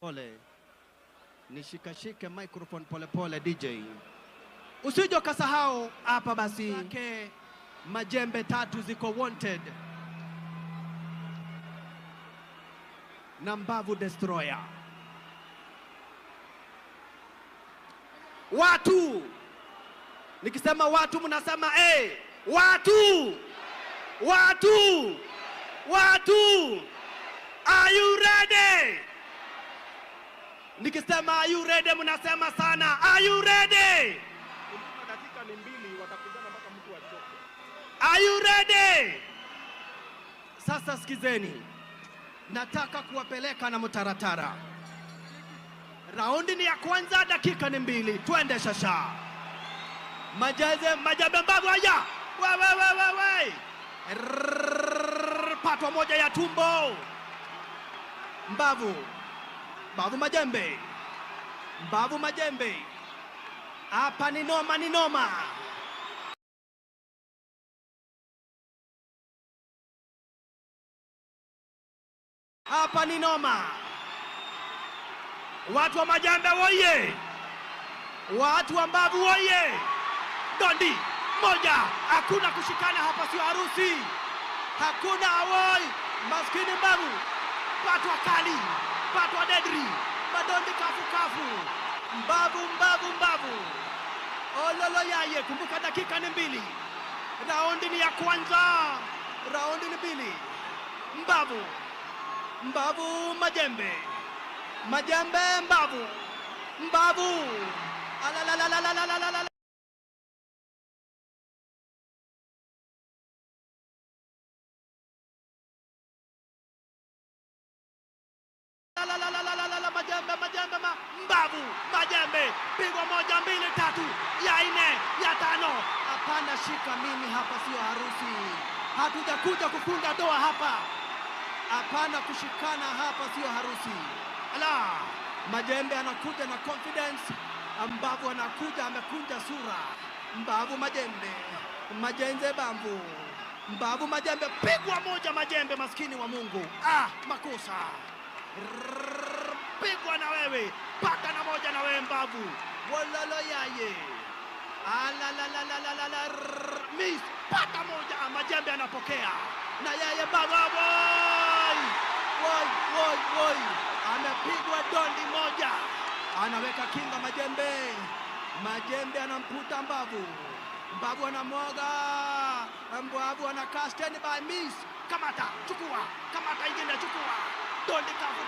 Pole. Nishikashike microphone pole pole DJ. Usije ukasahau hapa basi. Majembe 3 ziko wanted. Na Mbavu Destroyer. Watu. Nikisema watu mnasema watu. Watu. Watu. Are you ready? Nikisema are you ready mnasema sana. Are you ready? Dakika ni 2 watakujana mpaka mtu achoke. Are you ready? Sasa sikizeni. Nataka kuwapeleka na mtaratara. Raundi ni ya kwanza, dakika ni 2. Twende shasha. Majembe Mbavu haya. We. Patwa moja ya tumbo. Mbavu Majembe. Mbavu Majembe. Hapa ni noma. Hapa ni noma. Watu wa Majembe woye. Watu wa Mbavu woye. Dondi moja. Hakuna kushikana hapa, sio harusi. Hakuna awoi. Maskini Mbavu. Patwa kali. Patwa dedri. Madondi kafu. Mbavu. Ololo yaye. Kumbuka dakika ni 2. Raundi ni ya kwanza. Raundi ni 2. Mbavu Majembe. Mbavu. Alalalalalalalala. Majembe Majembe. Pigwa 1 2 3 ya 4 ya 5. Hapana, shika mimi hapa, sio harusi. Hatujakuja kufunga doa hapa. Hapana, kushikana hapa sio harusi. Ala, Majembe anakuja na confidence. Mbavu anakuja amekunja sura. Mbavu Majembe. Mbavu Majembe. Pigwa 1 Majembe, maskini wa Mungu. Makosa. Pigwa na wewe. Pata na 1 na wewe Mbavu. Walalo yaye. Alalalalala. Miss. Pata 1. Majembe anapokea. Na yeye Mbavu. Woi. Amepigwa dondi 1. Anaweka kinga Majembe. Majembe anamputa Mbavu. Mbavu anamwaga. Mbavu anakaa stand by. Miss. Kamata, chukua. Kamata ingine, chukua. Dondi kafu.